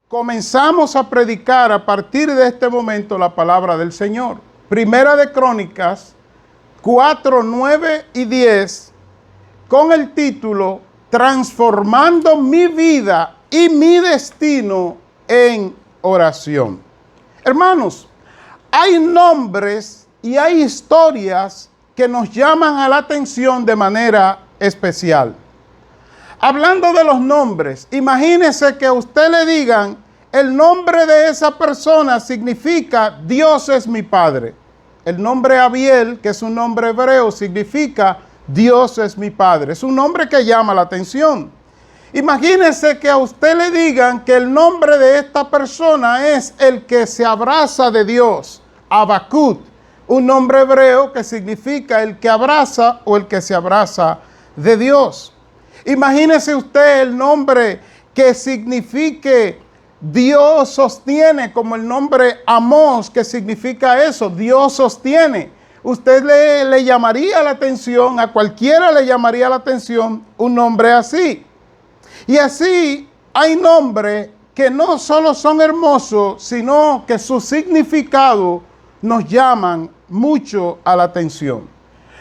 comenzamos a predicar a partir de este momento la palabra del Señor. Primera de Crónicas 4, 9 y 10, con el título Transformando mi vida y mi destino en oración. Hermanos, hay nombres y hay historias que nos llaman a la atención de manera especial. Hablando de los nombres, imagínese que a usted le digan el nombre de esa persona significa Dios es mi Padre. El nombre Abiel, que es un nombre hebreo, significa Dios es mi Padre. Es un nombre que llama la atención. Imagínese que a usted le digan que el nombre de esta persona es el que se abraza de Dios, Habacuc, un nombre hebreo que significa el que abraza o el que se abraza de Dios. Imagínese usted el nombre que signifique Dios sostiene, como el nombre Amós, que significa eso, Dios sostiene. Usted le llamaría la atención, a cualquiera le llamaría la atención un nombre así. Y así hay nombres que no solo son hermosos, sino que su significado nos llaman mucho a la atención.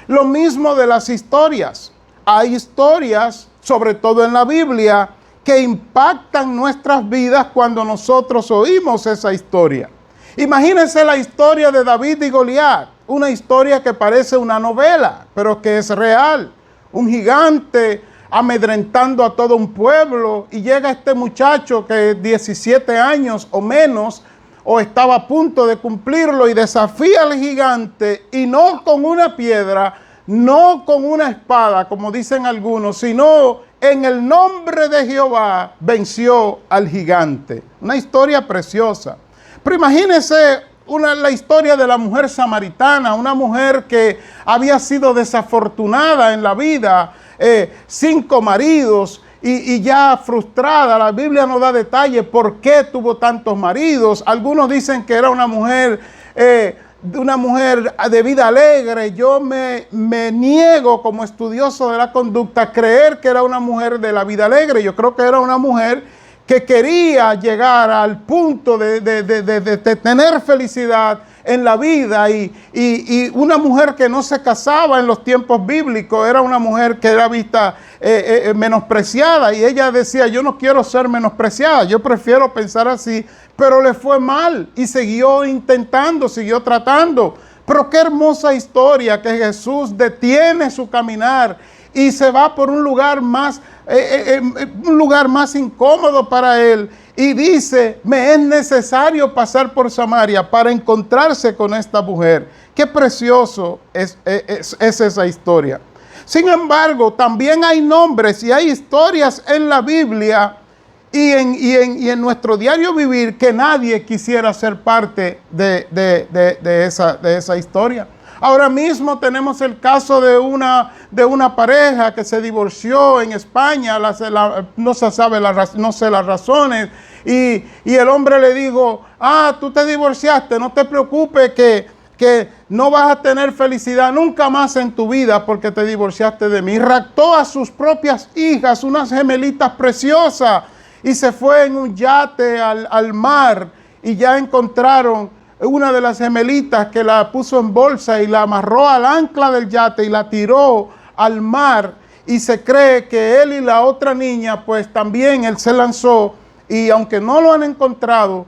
Lo mismo de las historias. Hay historias, sobre todo en la Biblia, que impactan nuestras vidas cuando nosotros oímos esa historia. Imagínense la historia de David y Goliat, una historia que parece una novela, pero que es real. Un gigante amedrentando a todo un pueblo, y llega este muchacho que 17 años o menos, o estaba a punto de cumplirlo, y desafía al gigante, y no con una piedra, no con una espada, como dicen algunos, sino en el nombre de Jehová venció al gigante. Una historia preciosa. Pero imagínense la historia de la mujer samaritana, una mujer que había sido desafortunada en la vida, 5 maridos y ya frustrada. La Biblia no da detalles por qué tuvo tantos maridos. Algunos dicen que era una mujer de vida alegre. Yo me niego como estudioso de la conducta a creer que era una mujer de la vida alegre. Yo creo que era una mujer que quería llegar al punto de tener felicidad en la vida, y una mujer que no se casaba en los tiempos bíblicos, era una mujer que era vista menospreciada, y ella decía, yo no quiero ser menospreciada, yo prefiero pensar así, pero le fue mal y siguió intentando, siguió tratando. Pero qué hermosa historia que Jesús detiene su caminar y se va por un lugar más incómodo para él, y dice, me es necesario pasar por Samaria para encontrarse con esta mujer. Qué precioso es esa historia. Sin embargo, también hay nombres y hay historias en la Biblia y en nuestro diario vivir que nadie quisiera ser parte de esa historia. Ahora mismo tenemos el caso de una pareja que se divorció en España, no sé las razones, y el hombre le dijo, tú te divorciaste, no te preocupes que no vas a tener felicidad nunca más en tu vida porque te divorciaste de mí. Y raptó a sus propias hijas, unas gemelitas preciosas, y se fue en un yate al mar, y ya encontraron una de las gemelitas, que la puso en bolsa y la amarró al ancla del yate y la tiró al mar, y se cree que él y la otra niña, pues también él se lanzó, y aunque no lo han encontrado,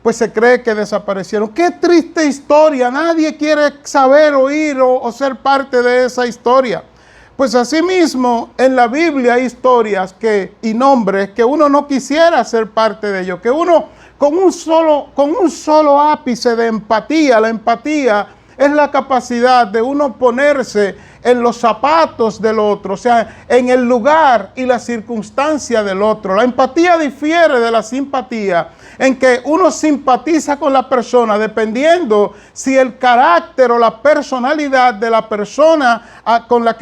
pues se cree que desaparecieron. Qué triste historia, nadie quiere saber, oír o ser parte de esa historia. Pues asimismo, en la Biblia hay historias y nombres que uno no quisiera ser parte de ellos, que uno con un solo ápice de empatía. La empatía es la capacidad de uno ponerse en los zapatos del otro, o sea, en el lugar y la circunstancia del otro. La empatía difiere de la simpatía, en que uno simpatiza con la persona dependiendo si el carácter o la personalidad de la persona a la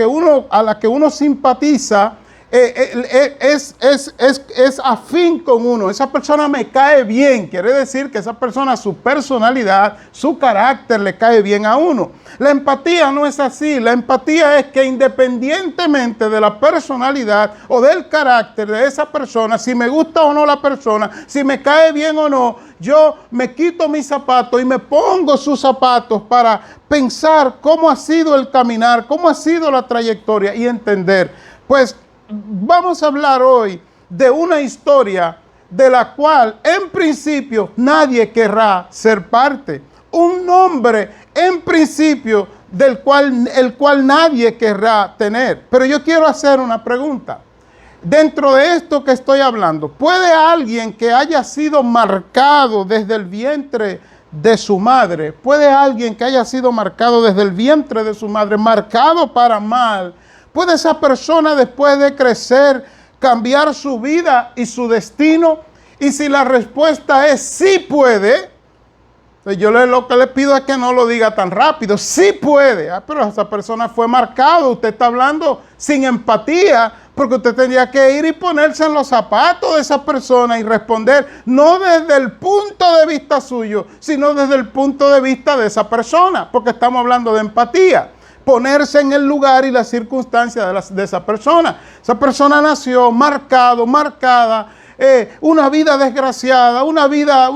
que uno simpatiza es afín con uno. Esa persona me cae bien. Quiere decir que esa persona, su personalidad, su carácter le cae bien a uno. La empatía no es así. La empatía es que independientemente de la personalidad o del carácter de esa persona, si me gusta o no la persona, si me cae bien o no, yo me quito mis zapatos y me pongo sus zapatos para pensar cómo ha sido el caminar, cómo ha sido la trayectoria y entender. Pues vamos a hablar hoy de una historia de la cual en principio nadie querrá ser parte. Un nombre en principio el cual nadie querrá tener. Pero yo quiero hacer una pregunta. Dentro de esto que estoy hablando, ¿puede alguien que haya sido marcado desde el vientre de su madre, puede alguien que haya sido marcado desde el vientre de su madre, marcado para mal, puede esa persona después de crecer cambiar su vida y su destino? Y si la respuesta es sí puede, pues yo lo que le pido es que no lo diga tan rápido. Sí puede. Pero esa persona fue marcada. Usted está hablando sin empatía, porque usted tendría que ir y ponerse en los zapatos de esa persona y responder no desde el punto de vista suyo, sino desde el punto de vista de esa persona, porque estamos hablando de empatía. Ponerse en el lugar y las circunstancias de esa persona. Esa persona nació marcada, una vida desgraciada, una vida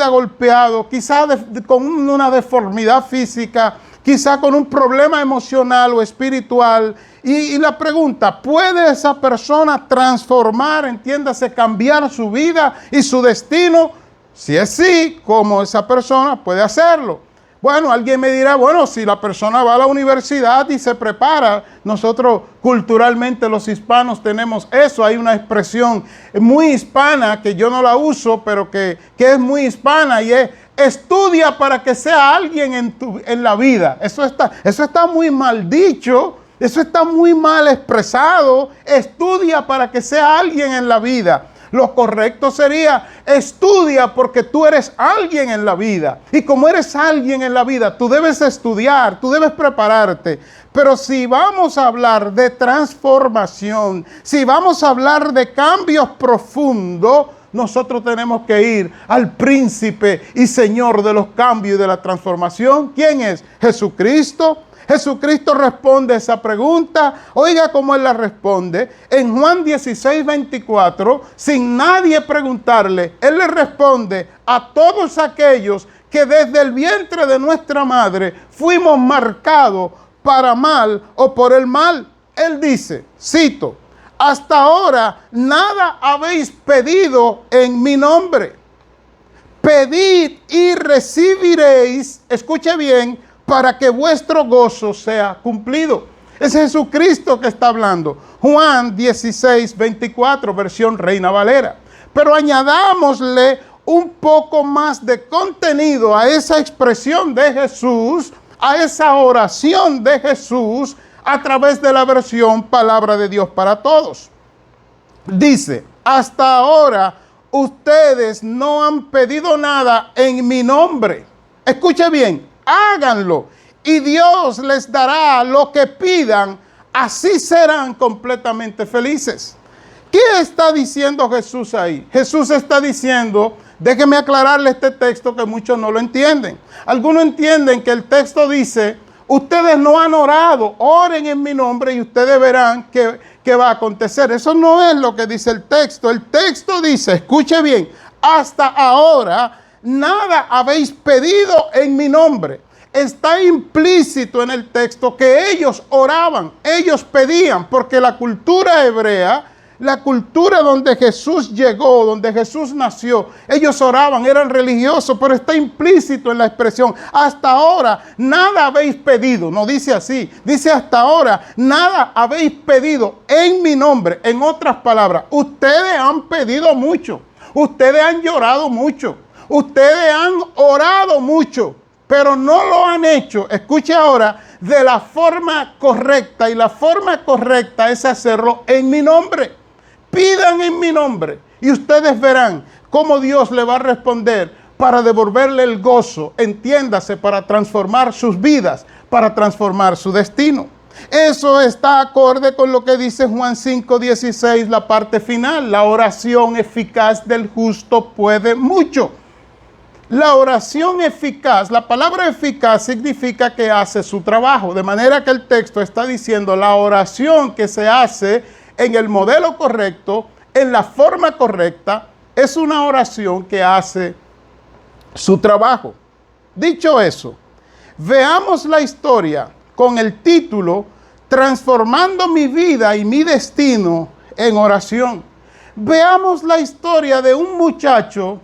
golpeada, quizás con una deformidad física, quizás con un problema emocional o espiritual. Y la pregunta, ¿puede esa persona transformar, entiéndase, cambiar su vida y su destino? Si es sí, ¿cómo esa persona puede hacerlo? Bueno, alguien me dirá, bueno, si la persona va a la universidad y se prepara, nosotros culturalmente los hispanos tenemos eso, hay una expresión muy hispana que yo no la uso, pero que es muy hispana y es estudia para que sea alguien en la vida. Eso está muy mal dicho, eso está muy mal expresado. Estudia para que sea alguien en la vida. Lo correcto sería, estudia porque tú eres alguien en la vida. Y como eres alguien en la vida, tú debes estudiar, tú debes prepararte. Pero si vamos a hablar de transformación, si vamos a hablar de cambios profundos, nosotros tenemos que ir al príncipe y señor de los cambios y de la transformación. ¿Quién es? Jesucristo. Jesucristo responde esa pregunta. Oiga cómo Él la responde. En Juan 16:24, sin nadie preguntarle, Él le responde a todos aquellos que desde el vientre de nuestra madre fuimos marcados para mal o por el mal. Él dice, cito, hasta ahora nada habéis pedido en mi nombre. Pedid y recibiréis, escuche bien, para que vuestro gozo sea cumplido. Es Jesucristo que está hablando. Juan 16:24, versión Reina Valera. Pero añadámosle un poco más de contenido a esa expresión de Jesús, a esa oración de Jesús, a través de la versión Palabra de Dios para Todos. Dice, hasta ahora ustedes no han pedido nada en mi nombre. Escuche bien. Háganlo y Dios les dará lo que pidan, así serán completamente felices. ¿Qué está diciendo Jesús ahí? Jesús está diciendo, déjeme aclararle este texto que muchos no lo entienden. Algunos entienden que el texto dice, ustedes no han orado, oren en mi nombre y ustedes verán qué va a acontecer. Eso no es lo que dice el texto. El texto dice, escuche bien, hasta ahora nada habéis pedido en mi nombre. Está implícito en el texto que ellos oraban, ellos pedían, porque la cultura hebrea, la cultura donde Jesús llegó, donde Jesús nació, ellos oraban, eran religiosos, pero está implícito en la expresión, hasta ahora nada habéis pedido. No dice así, dice hasta ahora nada habéis pedido en mi nombre. En otras palabras, ustedes han pedido mucho, ustedes han llorado mucho, ustedes han orado mucho, pero no lo han hecho, escuche ahora, de la forma correcta. Y la forma correcta es hacerlo en mi nombre. Pidan en mi nombre y ustedes verán cómo Dios le va a responder para devolverle el gozo, entiéndase, para transformar sus vidas, para transformar su destino. Eso está acorde con lo que dice Juan 5:16, la parte final. La oración eficaz del justo puede mucho. La oración eficaz, la palabra eficaz significa que hace su trabajo. De manera que el texto está diciendo la oración que se hace en el modelo correcto, en la forma correcta, es una oración que hace su trabajo. Dicho eso, veamos la historia con el título Transformando mi vida y mi destino en oración. Veamos la historia de un muchacho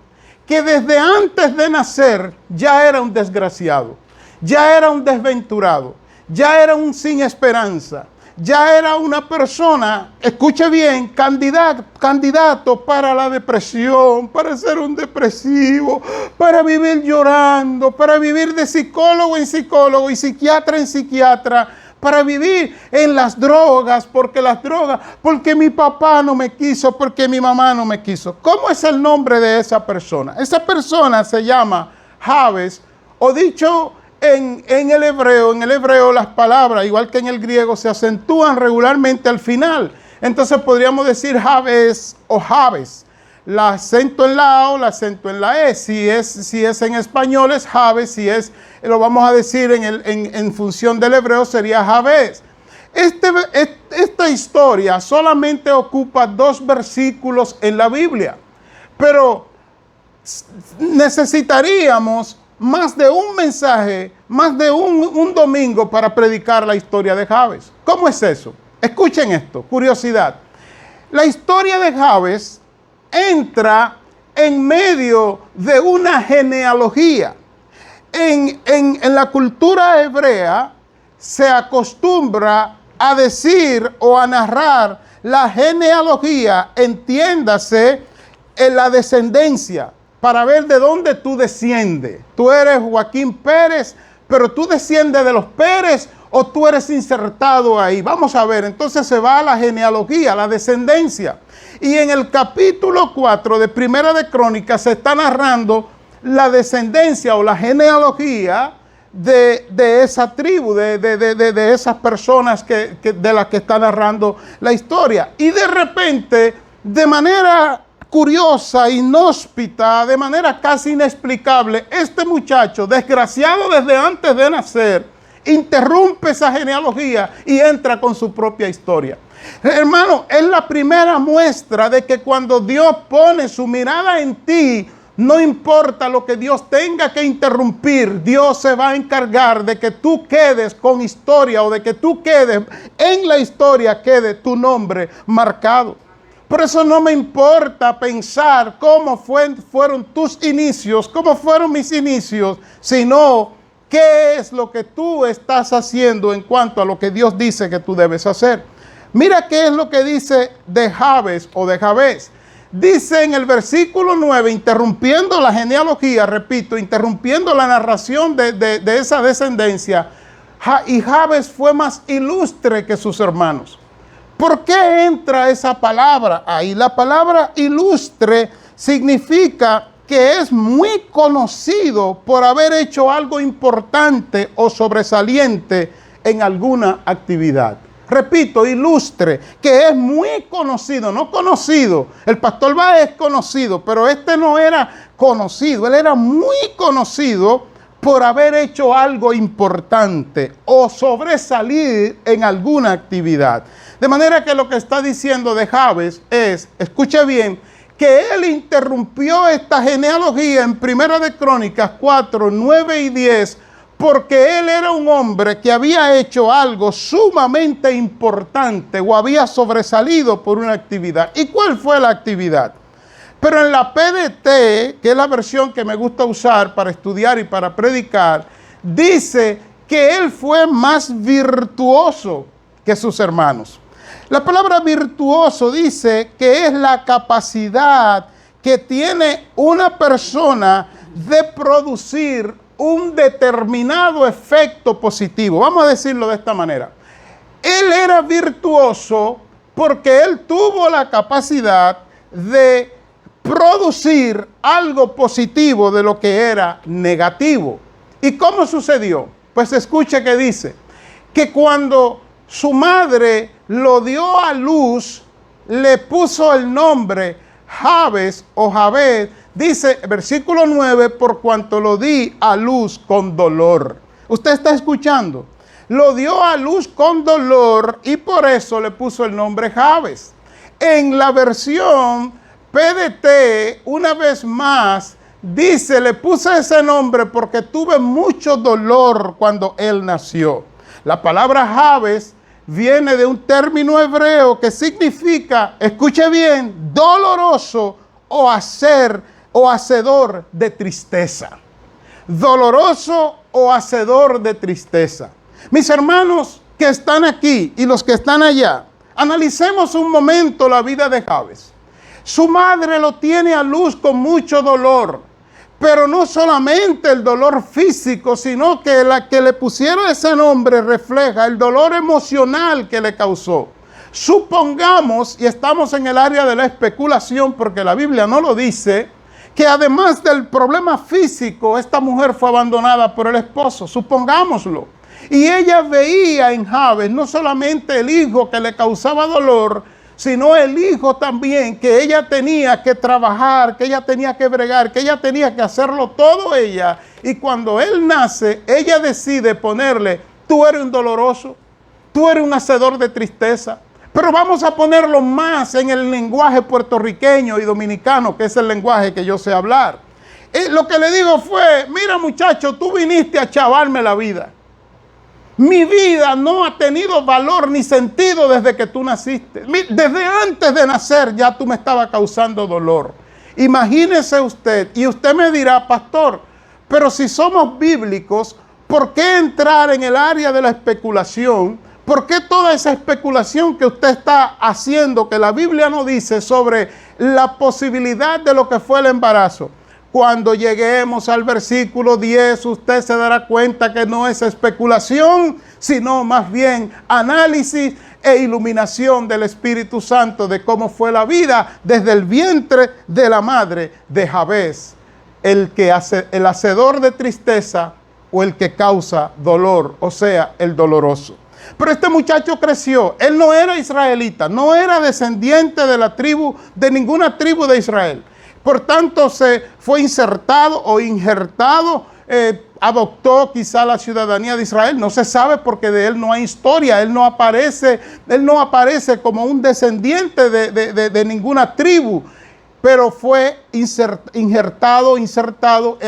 que desde antes de nacer ya era un desgraciado, ya era un desventurado, ya era un sin esperanza, ya era una persona, escuche bien, candidato para la depresión, para ser un depresivo, para vivir llorando, para vivir de psicólogo en psicólogo y psiquiatra en psiquiatra, para vivir en las drogas, porque mi papá no me quiso, porque mi mamá no me quiso. ¿Cómo es el nombre de esa persona? Esa persona se llama Jabes, o dicho en el hebreo las palabras, igual que en el griego, se acentúan regularmente al final. Entonces podríamos decir Jabes o Jabes. El acento en la O, el acento en la E. Si es en español es Jabes, lo vamos a decir en función del hebreo sería Jabes. Esta historia solamente ocupa 2 versículos en la Biblia, pero necesitaríamos más de un mensaje, más de un domingo para predicar la historia de Jabes. ¿Cómo es eso? Escuchen esto, curiosidad. La historia de Jabes entra en medio de una genealogía. En la cultura hebrea se acostumbra a decir o a narrar la genealogía, entiéndase, en la descendencia, para ver de dónde tú desciendes. Tú eres Joaquín Pérez, pero tú desciendes de los Pérez o tú eres insertado ahí. Vamos a ver, entonces se va a la genealogía, la descendencia. Y en el capítulo 4 de Primera de Crónicas se está narrando la descendencia o la genealogía de esa tribu, de esas personas de las que está narrando la historia. Y de repente, de manera curiosa, inhóspita, de manera casi inexplicable, este muchacho, desgraciado desde antes de nacer, interrumpe esa genealogía y entra con su propia historia. Hermano, es la primera muestra de que cuando Dios pone su mirada en ti, no importa lo que Dios tenga que interrumpir, Dios se va a encargar de que tú quedes con historia, o de que tú quedes en la historia, quede tu nombre marcado. Por eso no me importa pensar cómo fueron tus inicios, cómo fueron mis inicios, sino qué es lo que tú estás haciendo en cuanto a lo que Dios dice que tú debes hacer. Mira qué es lo que dice de Jabes o de Jabes. Dice en el versículo 9, interrumpiendo la genealogía, repito, interrumpiendo la narración de esa descendencia, y Jabes fue más ilustre que sus hermanos. ¿Por qué entra esa palabra ahí? La palabra ilustre significa que es muy conocido por haber hecho algo importante o sobresaliente en alguna actividad. Repito, ilustre, que es muy conocido, no conocido. El pastor Báez es conocido, pero este no era conocido. Él era muy conocido por haber hecho algo importante o sobresalir en alguna actividad. De manera que lo que está diciendo de Jabes es, escuche bien, que él interrumpió esta genealogía en Primera de Crónicas 4, 9 y 10, porque él era un hombre que había hecho algo sumamente importante o había sobresalido por una actividad. ¿Y cuál fue la actividad? Pero en la PDT, que es la versión que me gusta usar para estudiar y para predicar, dice que él fue más virtuoso que sus hermanos. La palabra virtuoso dice que es la capacidad que tiene una persona de producir un determinado efecto positivo. Vamos a decirlo de esta manera. Él era virtuoso porque él tuvo la capacidad de producir algo positivo de lo que era negativo. ¿Y cómo sucedió? Pues escuche que dice que cuando su madre lo dio a luz, le puso el nombre Jabes o Jabez. Dice, versículo 9, por cuanto lo di a luz con dolor. ¿Usted está escuchando? Lo dio a luz con dolor y por eso le puso el nombre Jabes. En la versión PDT, una vez más, dice, le puse ese nombre porque tuve mucho dolor cuando él nació. La palabra Jabes viene de un término hebreo que significa, escuche bien, doloroso o hacedor de tristeza. Doloroso o hacedor de tristeza. Mis hermanos que están aquí y los que están allá, analicemos un momento la vida de Jabes. Su madre lo tiene a luz con mucho dolor, pero no solamente el dolor físico, sino que la que le pusieron ese nombre refleja el dolor emocional que le causó. Supongamos, y estamos en el área de la especulación porque la Biblia no lo dice, que además del problema físico, esta mujer fue abandonada por el esposo, supongámoslo. Y ella veía en Jabes no solamente el hijo que le causaba dolor, sino el hijo también que ella tenía que trabajar, que ella tenía que bregar, que ella tenía que hacerlo todo ella. Y cuando él nace, ella decide ponerle, tú eres un doloroso, tú eres un hacedor de tristeza. Pero vamos a ponerlo más en el lenguaje puertorriqueño y dominicano, que es el lenguaje que yo sé hablar. Lo que le digo fue, mira muchacho, tú viniste a chavarme la vida. Mi vida no ha tenido valor ni sentido desde que tú naciste. Desde antes de nacer ya tú me estabas causando dolor. Imagínese usted, y usted me dirá, pastor, pero si somos bíblicos, ¿por qué entrar en el área de la especulación? ¿Por qué toda esa especulación que usted está haciendo, que la Biblia no dice sobre la posibilidad de lo que fue el embarazo? Cuando lleguemos al versículo 10, usted se dará cuenta que no es especulación, sino más bien análisis e iluminación del Espíritu Santo de cómo fue la vida desde el vientre de la madre de Jabes, el hacedor de tristeza o el que causa dolor, o sea, el doloroso. Pero este muchacho creció, él no era israelita, no era descendiente de la tribu, de ninguna tribu de Israel. Por tanto, se fue insertado o injertado, adoptó quizá la ciudadanía de Israel. No se sabe porque de él no hay historia. Él no aparece como un descendiente de ninguna tribu, pero fue injertado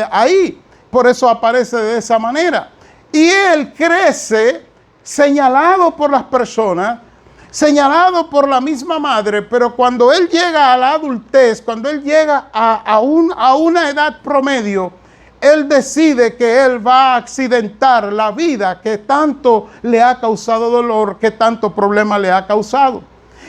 ahí. Por eso aparece de esa manera. Y él crece señalado por las personas, señalado por la misma madre, pero cuando él llega a la adultez, cuando él llega a una edad promedio, él decide que él va a accidentar la vida que tanto le ha causado dolor, que tanto problema le ha causado.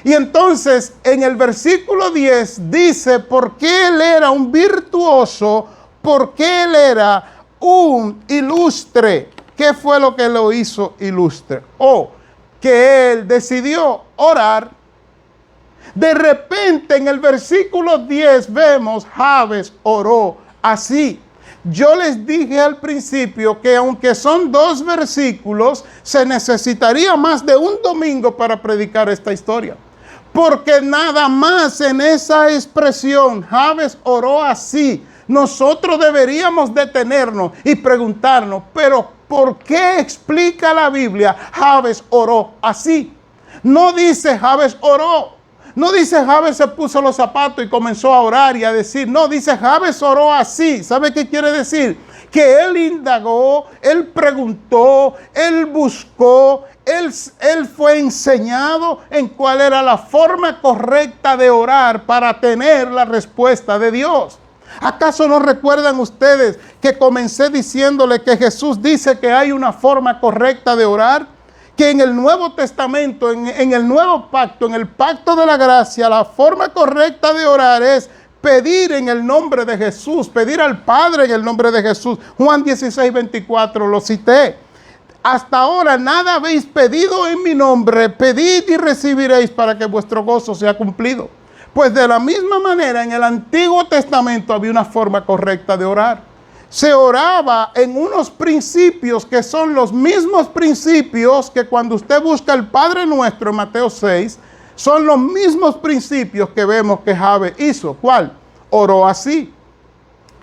Y entonces en el versículo 10 dice, porque él era un virtuoso, porque él era un ilustre. ¿Qué fue lo que lo hizo ilustre? Que él decidió orar. De repente en el versículo 10 vemos, Jabes oró así. Yo les dije al principio que aunque son 2 versículos, se necesitaría más de un domingo para predicar esta historia. Porque nada más en esa expresión, Jabes oró así, nosotros deberíamos detenernos y preguntarnos, pero ¿por qué explica la Biblia Jabes oró así? No dice Jabes oró. No dice Jabes se puso los zapatos y comenzó a orar y a decir. No, dice Jabes oró así. ¿Sabe qué quiere decir? Que él indagó, él preguntó, él buscó, él fue enseñado en cuál era la forma correcta de orar para tener la respuesta de Dios. ¿Acaso no recuerdan ustedes que comencé diciéndole que Jesús dice que hay una forma correcta de orar? Que en el Nuevo Testamento, en el Nuevo Pacto, en el Pacto de la Gracia, la forma correcta de orar es pedir en el nombre de Jesús, pedir al Padre en el nombre de Jesús. Juan 16:24 lo cité. Hasta ahora nada habéis pedido en mi nombre, pedid y recibiréis para que vuestro gozo sea cumplido. Pues de la misma manera en el Antiguo Testamento había una forma correcta de orar. se oraba en unos principios que son los mismos principios que cuando usted busca el Padre Nuestro en Mateo 6, son los mismos principios que vemos que Jabes hizo. ¿Cuál? Oró así.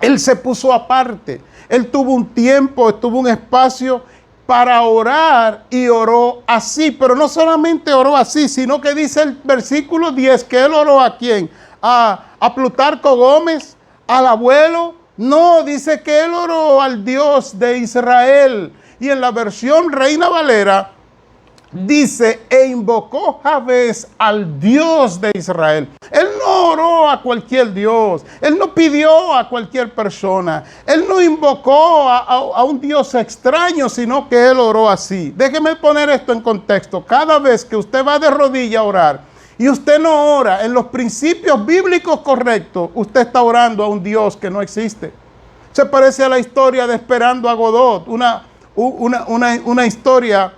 Él se puso aparte. Él tuvo un tiempo, tuvo un espacio para orar y oró así. Pero no solamente oró así, sino que dice el versículo 10 que él oró ¿a quién? A Plutarco Gómez, al abuelo. No, dice que él oró al Dios de Israel. Y en la versión Reina Valera dice, e invocó Jabes al Dios de Israel. Él no oró a cualquier Dios. Él no pidió a cualquier persona. Él no invocó a un Dios extraño, sino que él oró así. Déjeme poner esto en contexto. Cada vez que usted va de rodilla a orar y usted no ora en los principios bíblicos correctos, usted está orando a un Dios que no existe. Se parece a la historia de Esperando a Godot, una historia,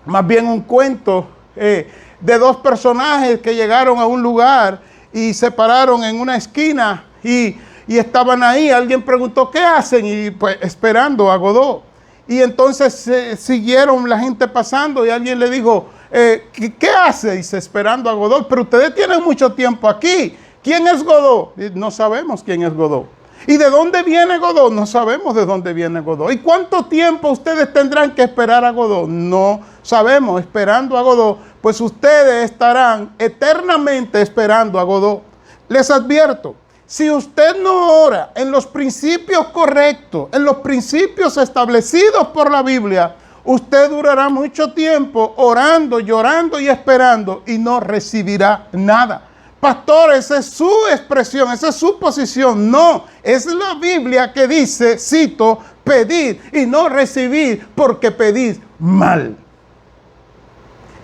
más bien un cuento de dos personajes que llegaron a un lugar y se pararon en una esquina y estaban ahí. Alguien preguntó, ¿qué hacen? Y pues esperando a Godot. Y entonces siguieron la gente pasando y alguien le dijo, ¿qué hace? Dice, esperando a Godot. Pero ustedes tienen mucho tiempo aquí. ¿Quién es Godot? Y no sabemos quién es Godot. ¿Y de dónde viene Godot? No sabemos de dónde viene Godot. ¿Y cuánto tiempo ustedes tendrán que esperar a Godot? No sabemos. Esperando a Godot, pues ustedes estarán eternamente esperando a Godot. Les advierto, si usted no ora en los principios correctos, en los principios establecidos por la Biblia, usted durará mucho tiempo orando, llorando y esperando y no recibirá nada. Pastor, esa es su expresión, esa es su posición. No, es la Biblia que dice, cito, pedid y no recibid porque pedid mal.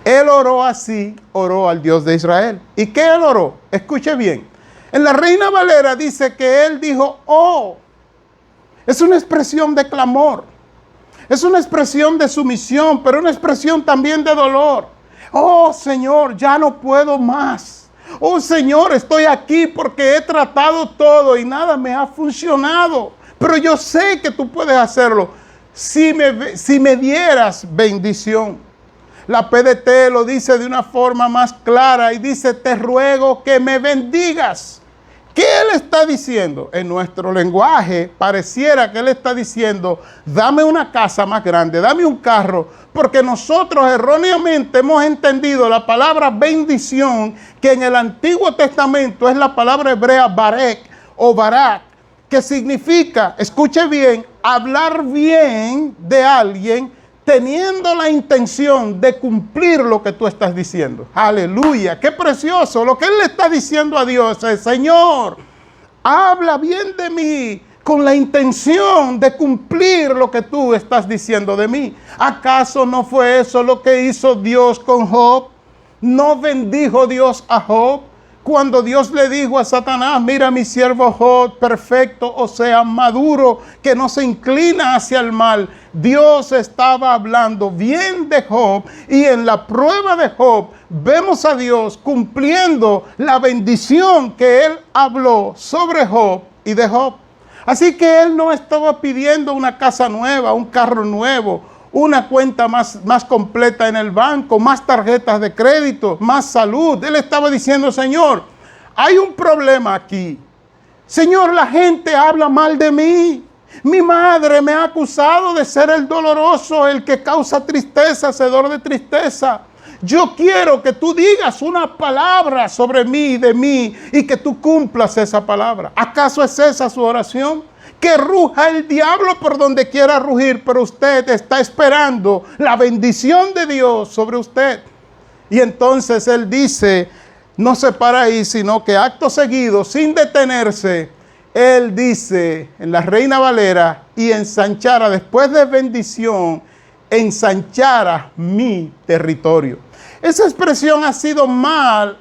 Él oró así, oró al Dios de Israel. ¿Y qué él oró? Escuche bien. En la Reina Valera dice que él dijo, oh, es una expresión de clamor. Es una expresión de sumisión, pero una expresión también de dolor. Oh, Señor, ya no puedo más. Oh, Señor, estoy aquí porque he tratado todo y nada me ha funcionado. Pero yo sé que tú puedes hacerlo si me dieras bendición. La PDT lo dice de una forma más clara y dice, te ruego que me bendigas. ¿Qué él está diciendo? En nuestro lenguaje pareciera que él está diciendo, dame una casa más grande, dame un carro, porque nosotros erróneamente hemos entendido la palabra bendición, que en el Antiguo Testamento es la palabra hebrea barek o barak, que significa, escuche bien, hablar bien de alguien teniendo la intención de cumplir lo que tú estás diciendo. Aleluya, qué precioso. Lo que él le está diciendo a Dios es, Señor, habla bien de mí con la intención de cumplir lo que tú estás diciendo de mí. ¿Acaso no fue eso lo que hizo Dios con Job? ¿No bendijo Dios a Job? Cuando Dios le dijo a Satanás, mira mi siervo Job, perfecto, o sea, maduro, que no se inclina hacia el mal. Dios estaba hablando bien de Job y en la prueba de Job vemos a Dios cumpliendo la bendición que él habló sobre Job y de Job. Así que él no estaba pidiendo una casa nueva, un carro nuevo, una cuenta más completa en el banco, más tarjetas de crédito, más salud. Él estaba diciendo, Señor, hay un problema aquí. Señor, la gente habla mal de mí. Mi madre me ha acusado de ser el doloroso, el que causa tristeza, hacedor de tristeza. Yo quiero que tú digas una palabra sobre mí y de mí y que tú cumplas esa palabra. ¿Acaso es esa su oración? Que ruja el diablo por donde quiera rugir, pero usted está esperando la bendición de Dios sobre usted. Y entonces él dice, no se para ahí, sino que acto seguido, sin detenerse, él dice en la Reina Valera, y ensanchara, después de bendición, ensanchara mi territorio. Esa expresión ha sido mal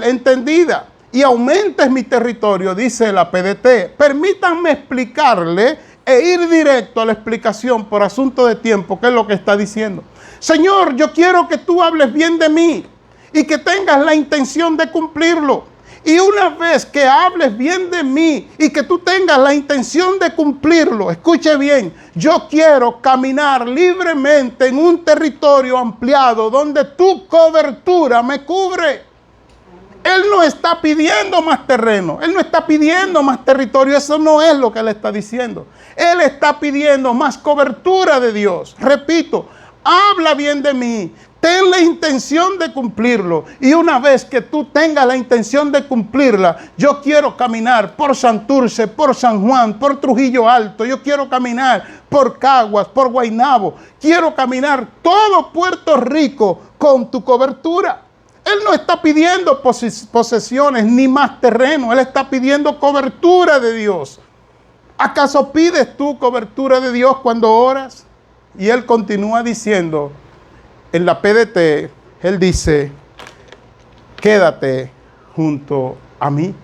entendida. Y aumentes mi territorio, dice la PDT. Permítanme explicarle e ir directo a la explicación por asunto de tiempo, que es lo que está diciendo. Señor, yo quiero que tú hables bien de mí y que tengas la intención de cumplirlo. Y una vez que hables bien de mí y que tú tengas la intención de cumplirlo, escuche bien, yo quiero caminar libremente en un territorio ampliado donde tu cobertura me cubre. Él no está pidiendo más terreno, Él no está pidiendo más territorio, eso no es lo que Él está diciendo. Él está pidiendo más cobertura de Dios. Repito, habla bien de mí, ten la intención de cumplirlo. Y una vez que tú tengas la intención de cumplirla, yo quiero caminar por Santurce, por San Juan, por Trujillo Alto. Yo quiero caminar por Caguas, por Guaynabo. Quiero caminar todo Puerto Rico con tu cobertura. Él no está pidiendo posesiones ni más terreno. Él está pidiendo cobertura de Dios. ¿Acaso pides tú cobertura de Dios cuando oras? Y Él continúa diciendo, en la PDT, Él dice, quédate junto a mí.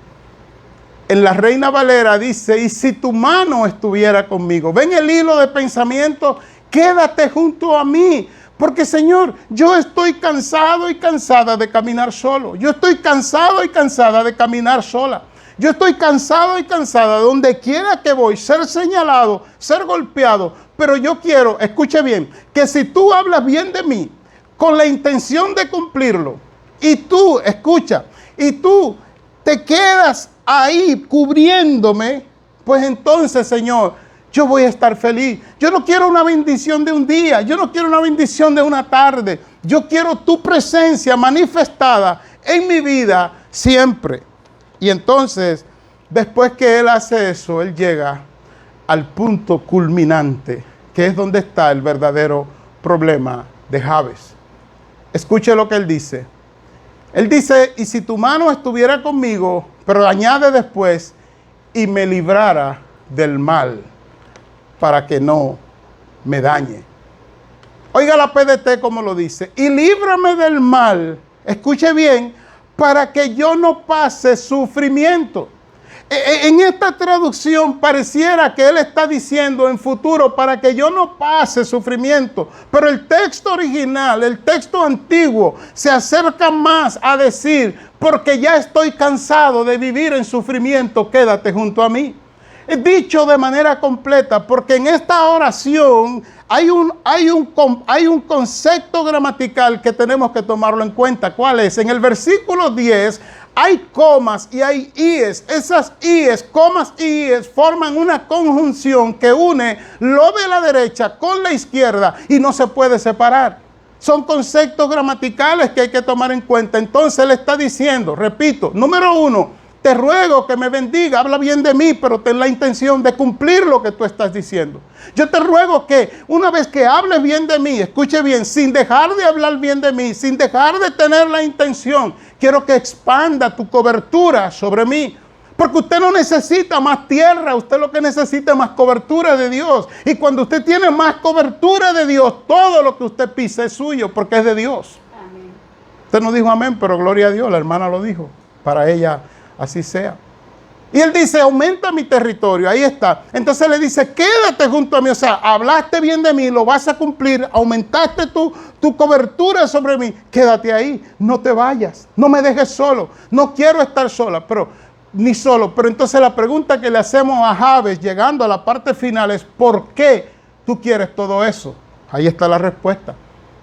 En la Reina Valera dice, y si tu mano estuviera conmigo. ¿Ven el hilo de pensamiento? Quédate junto a mí. Porque, Señor, yo estoy cansado y cansada de caminar solo. Yo estoy cansado y cansada de caminar sola. Yo estoy cansado y cansada de donde quiera que voy, ser señalado, ser golpeado. Pero yo quiero, escuche bien, que si tú hablas bien de mí, con la intención de cumplirlo, y tú, escucha, y tú te quedas ahí cubriéndome, pues entonces, Señor, yo voy a estar feliz. Yo no quiero una bendición de un día. Yo no quiero una bendición de una tarde. Yo quiero tu presencia manifestada en mi vida siempre. Y entonces, después que Él hace eso, Él llega al punto culminante, que es donde está el verdadero problema de Jabes. Escuche lo que Él dice. Él dice, y si tu mano estuviera conmigo, pero añade después, y me librara del mal, para que no me dañe. Oiga la PDT como lo dice. Y líbrame del mal, escuche bien, para que yo no pase sufrimiento. En esta traducción pareciera que Él está diciendo en futuro, para que yo no pase sufrimiento. Pero el texto original, el texto antiguo, se acerca más a decir, porque ya estoy cansado de vivir en sufrimiento, quédate junto a mí. Dicho de manera completa, porque en esta oración hay un concepto gramatical que tenemos que tomarlo en cuenta. ¿Cuál es? En el versículo 10 hay comas y hay íes. Esas íes, comas y íes, forman una conjunción que une lo de la derecha con la izquierda y no se puede separar. Son conceptos gramaticales que hay que tomar en cuenta. Entonces Él está diciendo, repito, número 1, te ruego que me bendiga, habla bien de mí, pero ten la intención de cumplir lo que tú estás diciendo. Yo te ruego que una vez que hables bien de mí, escuche bien, sin dejar de hablar bien de mí, sin dejar de tener la intención, quiero que expanda tu cobertura sobre mí. Porque usted no necesita más tierra, usted lo que necesita es más cobertura de Dios. Y cuando usted tiene más cobertura de Dios, todo lo que usted pisa es suyo, porque es de Dios. Amén. Usted no dijo amén, pero gloria a Dios, la hermana lo dijo, para ella así sea. Y Él dice, aumenta mi territorio, ahí está. Entonces le dice, quédate junto a mí, o sea, hablaste bien de mí, lo vas a cumplir, aumentaste tu cobertura sobre mí, quédate ahí, no te vayas, no me dejes solo, no quiero estar sola, ni solo. Pero entonces la pregunta que le hacemos a Jabes, llegando a la parte final, es, ¿por qué tú quieres todo eso? Ahí está la respuesta,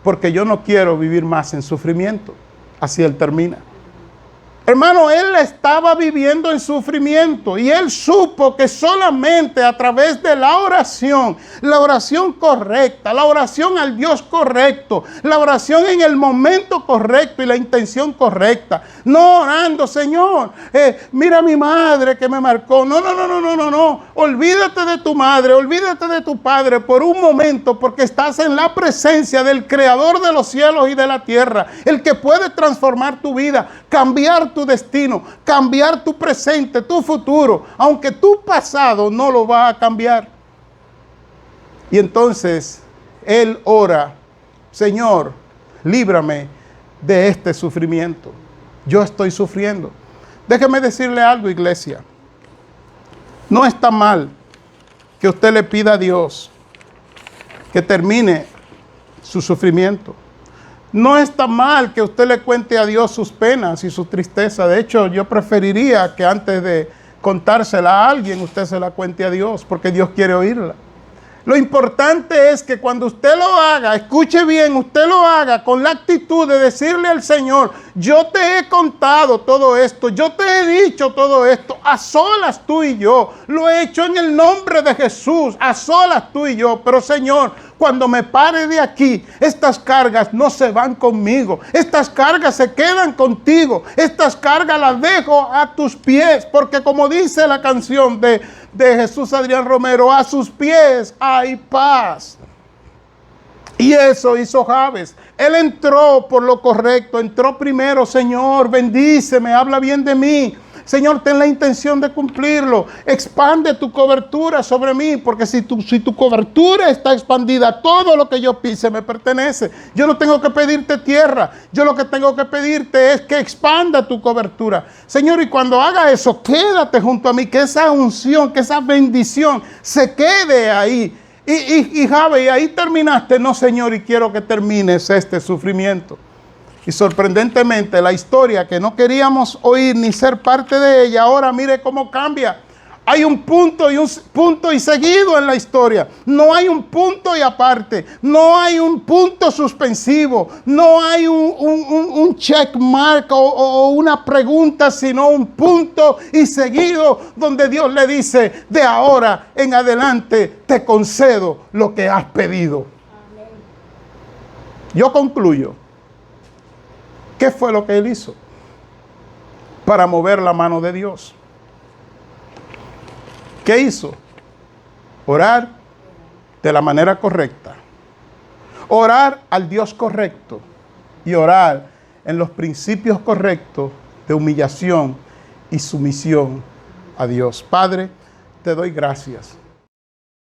porque yo no quiero vivir más en sufrimiento. Así Él termina. Hermano, él estaba viviendo en sufrimiento y él supo que solamente a través de la oración correcta, la oración al Dios correcto, la oración en el momento correcto y la intención correcta, no orando, Señor, mira a mi madre que me marcó, no, olvídate de tu madre, olvídate de tu padre por un momento, porque estás en la presencia del Creador de los cielos y de la tierra, el que puede transformar tu vida, cambiar tu destino, cambiar tu presente, tu futuro, aunque tu pasado no lo va a cambiar. Y entonces él ora, Señor, líbrame de este sufrimiento. Yo estoy sufriendo. Déjeme decirle algo, iglesia. No está mal que usted le pida a Dios que termine su sufrimiento. No está mal que usted le cuente a Dios sus penas y su tristeza. De hecho, yo preferiría que antes de contársela a alguien, usted se la cuente a Dios, porque Dios quiere oírla. Lo importante es que cuando usted lo haga, escuche bien, usted lo haga con la actitud de decirle al Señor: yo te he contado todo esto, yo te he dicho todo esto, a solas tú y yo, lo he hecho en el nombre de Jesús, a solas tú y yo, pero Señor, cuando me pare de aquí, estas cargas no se van conmigo, estas cargas se quedan contigo, estas cargas las dejo a tus pies, porque como dice la canción de Jesús Adrián Romero, a sus pies hay paz. Y eso hizo Jabes. Él entró por lo correcto, entró primero: Señor, bendíceme, habla bien de mí. Señor, ten la intención de cumplirlo. Expande tu cobertura sobre mí, porque si tu cobertura está expandida, todo lo que yo pise me pertenece. Yo no tengo que pedirte tierra. Yo lo que tengo que pedirte es que expanda tu cobertura. Señor, y cuando haga eso, quédate junto a mí, que esa unción, que esa bendición se quede ahí. Y Jabes, ¿y ahí terminaste? No, Señor, y quiero que termines este sufrimiento. Y sorprendentemente, la historia que no queríamos oír ni ser parte de ella, ahora mire cómo cambia. Hay un punto y seguido en la historia. No hay un punto y aparte. No hay un punto suspensivo. No hay un check mark o una pregunta, sino un punto y seguido donde Dios le dice: de ahora en adelante te concedo lo que has pedido. Amén. Yo concluyo. ¿Qué fue lo que él hizo para mover la mano de Dios? ¿Qué hizo? Orar de la manera correcta. Orar al Dios correcto. Y orar en los principios correctos de humillación y sumisión a Dios. Padre, te doy gracias